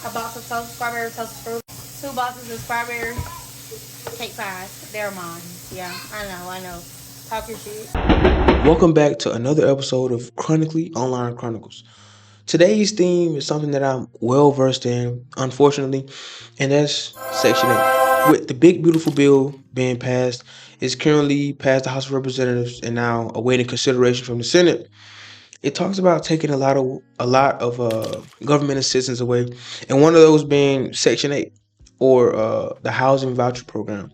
A box of toast, strawberry toast fruit. 2 boxes of strawberry cake pies. They're mine. Yeah, I know. Talking shit. Welcome back to another episode of Chronically Online Chronicles. Today's theme is something that I'm well versed in, unfortunately, and that's Section 8. With the big beautiful bill being passed, it's currently passed the House of Representatives and now awaiting consideration from the Senate. It talks about taking a lot of government assistance away, and one of those being Section 8 or the housing voucher program.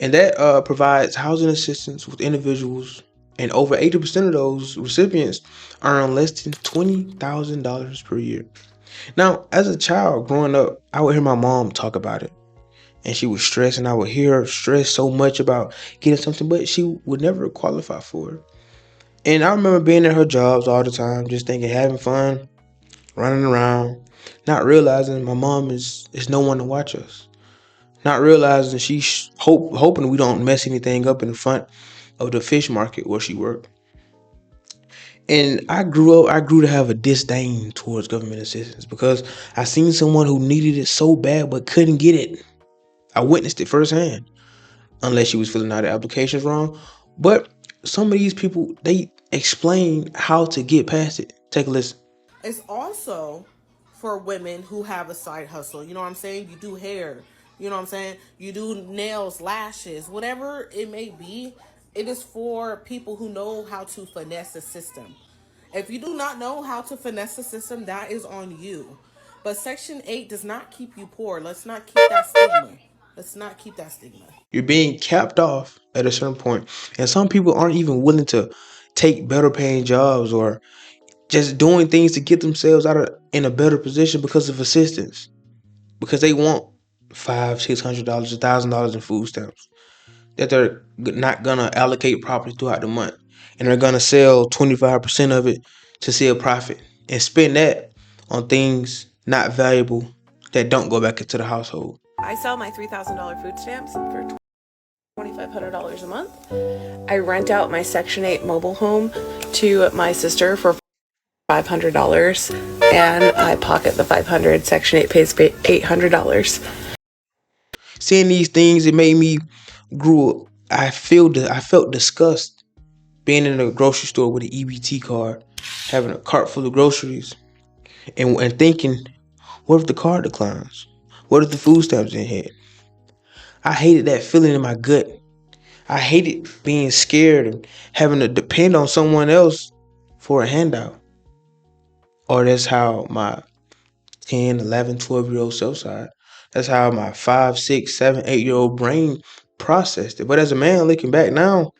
And that provides housing assistance with individuals, and over 80% of those recipients earn less than $20,000 per year. Now, as a child growing up, I would hear my mom talk about it, and she was stressed, and I would hear her stress so much about getting something, but she would never qualify for it. And I remember being at her jobs all the time, just thinking, having fun, running around, not realizing my mom is no one to watch us. Not realizing she's hoping we don't mess anything up in the front of the fish market where she worked. And I grew to have a disdain towards government assistance because I seen someone who needed it so bad but couldn't get it. I witnessed it firsthand, unless she was filling out the applications wrong. But some of these people, they explain how to get past it. Take a listen. It's also for women who have a side hustle. You know what I'm saying? You do hair. You know what I'm saying? You do nails, lashes, whatever it may be. It is for people who know how to finesse the system. If you do not know how to finesse the system, that is on you. But Section 8 does not keep you poor. Let's not keep that stigma. Let's not keep that stigma. You're being capped off at a certain point, and some people aren't even willing to take better paying jobs or just doing things to get themselves out of in a better position because of assistance, because they want $500, $600, $1,000 in food stamps that they're not gonna allocate properly throughout the month, and they're gonna sell 25% of it to see a profit and spend that on things not valuable that don't go back into the household. I sell my $3,000 food stamps for $2,500 a month. I rent out my Section 8 mobile home to my sister for $500, and I pocket the $500. Section 8 pays $800. Seeing these things, it made me grew. I felt disgust being in a grocery store with an EBT card, having a cart full of groceries, and thinking, what if the card declines? What if the food stamps in here? I hated that feeling in my gut. I hated being scared and having to depend on someone else for a handout. Or that's how my 10, 11, 12-year old self side. That's how my 5, 6, 7, 8-year old brain processed it. But as a man looking back now,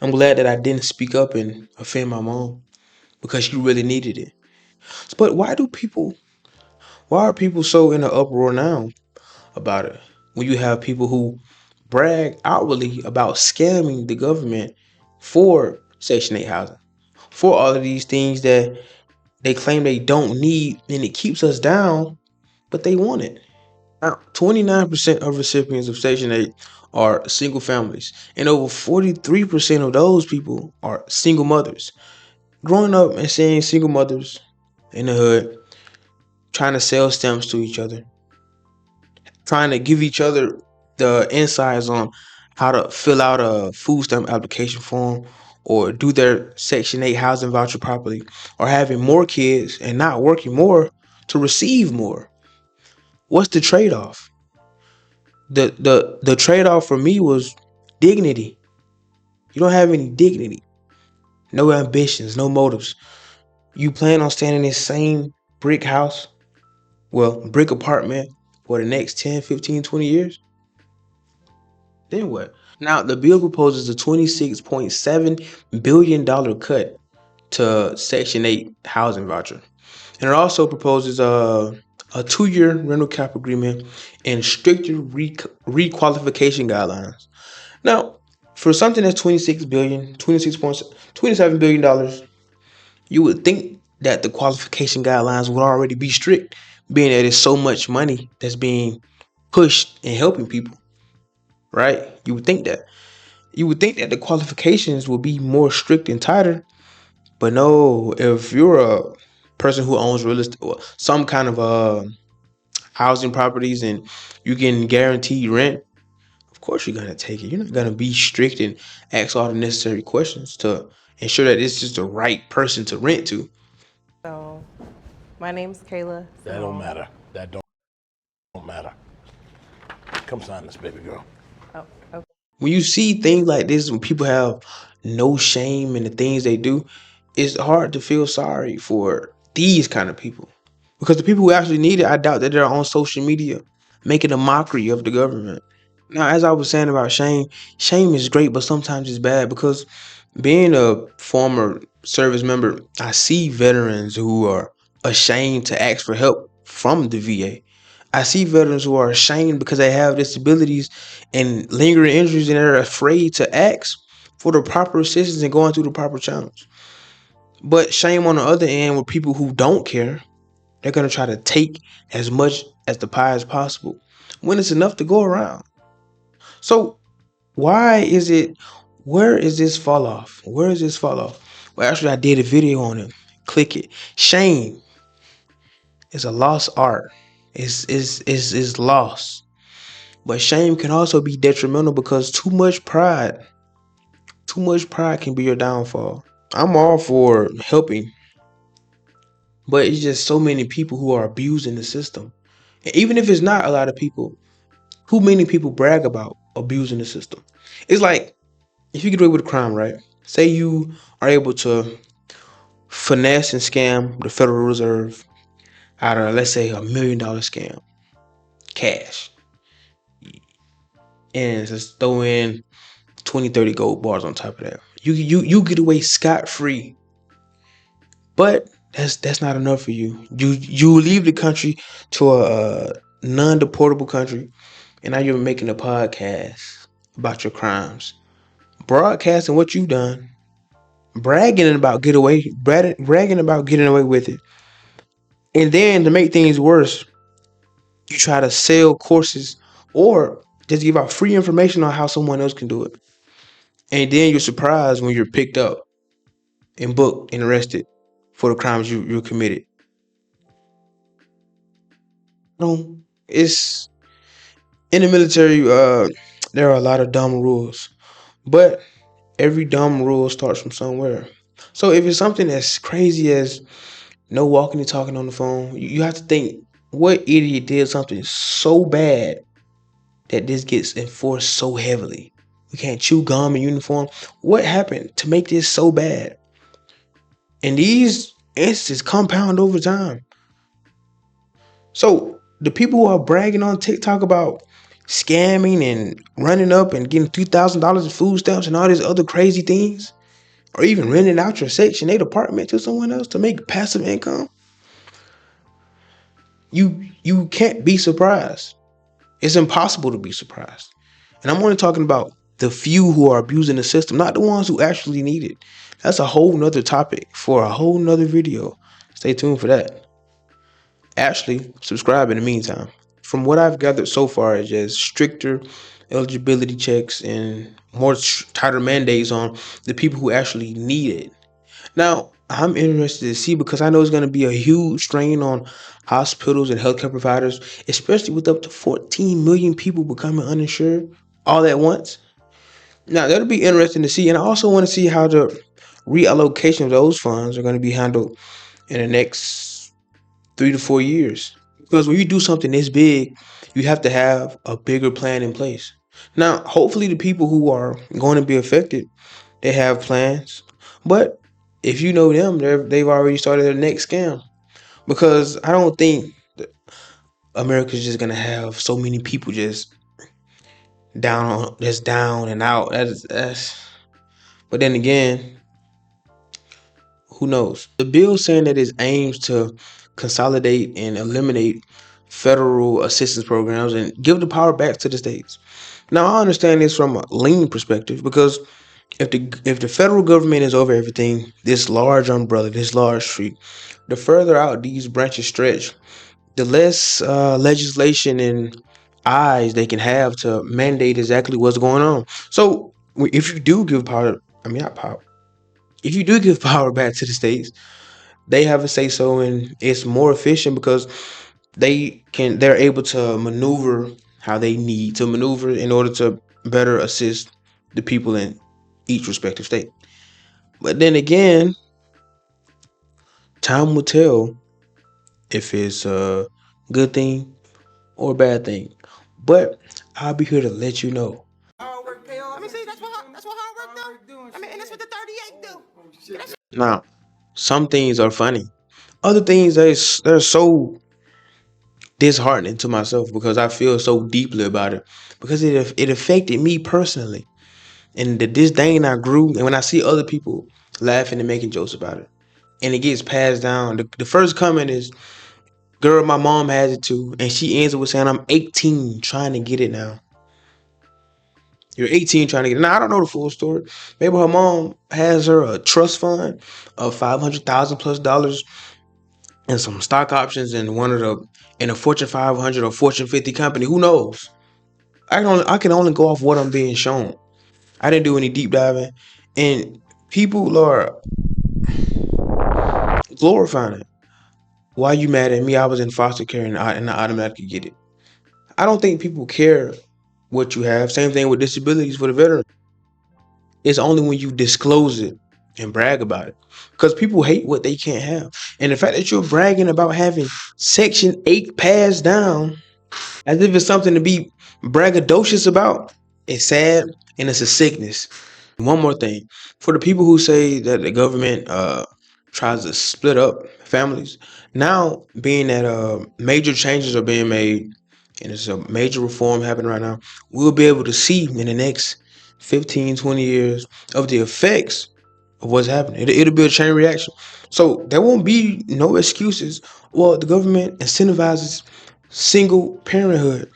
I'm glad that I didn't speak up and offend my mom because she really needed it. But why are people so in an uproar now about it? When you have people who brag outwardly about scamming the government for Section 8 housing, for all of these things that they claim they don't need, and it keeps us down, but they want it. Now, 29% of recipients of Section 8 are single families, and over 43% of those people are single mothers. Growing up and seeing single mothers in the hood trying to sell stamps to each other, trying to give each other the insights on how to fill out a food stamp application form or do their Section 8 housing voucher properly, or having more kids and not working more to receive more. What's the trade-off? The trade-off for me was dignity. You don't have any dignity, no ambitions, no motives. You plan on staying in this same brick house, brick apartment for the next 10, 15, 20 years? Then what? Now, the bill proposes a $26.7 billion cut to Section 8 housing voucher. And it also proposes a 2-year rental cap agreement and stricter requalification guidelines. Now, for something that's $27 billion, you would think that the qualification guidelines would already be strict, being that it's so much money that's being pushed and helping people, right? You would think that. You would think that the qualifications would be more strict and tighter, but no. If you're person who owns real estate or some kind of housing properties, and you can guarantee rent, of course you're gonna take it. You're not gonna be strict and ask all the necessary questions to ensure that it's just the right person to rent to. So, my name's Kayla. That don't matter. That don't matter. Come sign this, baby girl. Oh, okay. When you see things like this, when people have no shame in the things they do, it's hard to feel sorry for these kind of people. Because the people who actually need it, I doubt that they're on social media making a mockery of the government. Now, as I was saying about shame, shame is great, but sometimes it's bad because being a former service member, I see veterans who are ashamed to ask for help from the VA. I see veterans who are ashamed because they have disabilities and lingering injuries and they're afraid to ask for the proper assistance and going through the proper channels. But shame on the other end with people who don't care. They're going to try to take as much as the pie as possible when it's enough to go around. So why is it, where is this fall off? Where is this fall off? Well, actually, I did a video on it. Click it. Shame is a lost art. Is lost. But shame can also be detrimental because too much pride can be your downfall. I'm all for helping, but it's just so many people who are abusing the system. And even if it's not a lot of people, who many people brag about abusing the system? It's like if you get away with a crime, right? Say you are able to finesse and scam the Federal Reserve out of, let's say, $1 million scam, cash, and just throw in 20, 30 gold bars on top of that. You get away scot free, but that's not enough for you. You leave the country to a non-deportable country, and now you're making a podcast about your crimes, broadcasting what you've done, bragging about bragging about getting away with it. And then to make things worse, you try to sell courses or just give out free information on how someone else can do it. And then you're surprised when you're picked up and booked and arrested for the crimes you committed. No, it's in the military. There are a lot of dumb rules, but every dumb rule starts from somewhere. So if it's something as crazy as no walking and talking on the phone, you have to think what idiot did something so bad that this gets enforced so heavily. We can't chew gum in uniform. What happened to make this so bad? And these instances compound over time. So the people who are bragging on TikTok about scamming and running up and getting $3,000 in food stamps and all these other crazy things, or even renting out your Section 8 apartment to someone else to make passive income, you can't be surprised. It's impossible to be surprised. And I'm only talking about the few who are abusing the system, not the ones who actually need it. That's a whole nother topic for a whole nother video. Stay tuned for that. Actually, subscribe in the meantime. From what I've gathered so far, is just stricter eligibility checks and more tighter mandates on the people who actually need it. Now, I'm interested to see because I know it's going to be a huge strain on hospitals and healthcare providers, especially with up to 14 million people becoming uninsured all at once. Now, that'll be interesting to see. And I also want to see how the reallocation of those funds are going to be handled in the next 3 to 4 years. Because when you do something this big, you have to have a bigger plan in place. Now, hopefully the people who are going to be affected, they have plans. But if you know them, they've already started their next scam. Because I don't think America's just gonna have so many people just down and out. That's but then again, who knows? The bill saying that it aims to consolidate and eliminate federal assistance programs and give the power back to the states. Now I understand this from a lean perspective because if the federal government is over everything, this large umbrella, this large tree, the further out these branches stretch, the less legislation and eyes they can have to mandate exactly what's going on. So if you do give power, I mean not power, if you do give power back to the states, they have a say so, and it's more efficient because they're able to maneuver how they need to maneuver in order to better assist the people in each respective state. But then again, time will tell if it's a good thing or a bad thing. But I'll be here to let you know. Let me see. That's what hard work do. I mean, and that's what the 38 do. Now, some things are funny. Other things they're so disheartening to myself because I feel so deeply about it because it affected me personally, and the disdain I grew, and when I see other people laughing and making jokes about it, and it gets passed down. The first comment is, "Girl, my mom has it too," and she ends it with saying, "I'm 18 trying to get it now." You're 18 trying to get it. Now I don't know the full story. Maybe her mom has her a trust fund of $500,000+ and some stock options in in a Fortune 500 or Fortune 50 company. Who knows? I can only go off what I'm being shown. I didn't do any deep diving, and people are glorifying it. Why you mad at me? I was in foster care and I automatically get it. I don't think people care what you have. Same thing with disabilities for the veteran. It's only when you disclose it and brag about it, because people hate what they can't have. And the fact that you're bragging about having Section 8 passed down as if it's something to be braggadocious about, it's sad and it's a sickness. One more thing, for the people who say that the government tries to split up families, now being that major changes are being made and there's a major reform happening right now, we'll be able to see in the next 15, 20 years of the effects of what's happening. It'll be a chain reaction. So there won't be no excuses. Well, the government incentivizes single parenthood.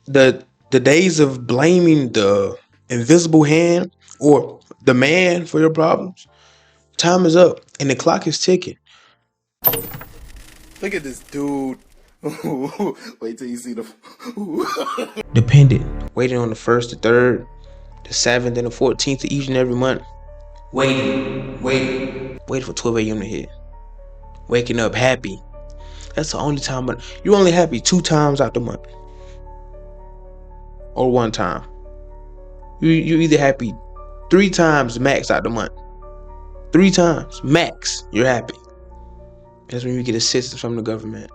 The days of blaming the invisible hand or the man for your problems, time is up and the clock is ticking. Look at this dude. Wait till you see the. Dependent, waiting on the 1st, the 3rd, the 7th, and the 14th of each and every month. Waiting for 12 a.m. to hit. Waking up happy. That's the only time, but you're only happy 2 times out the month. Or 1 time. You're either happy 3 times max out the month. 3 times max, you're happy. That's when you get assistance from the government.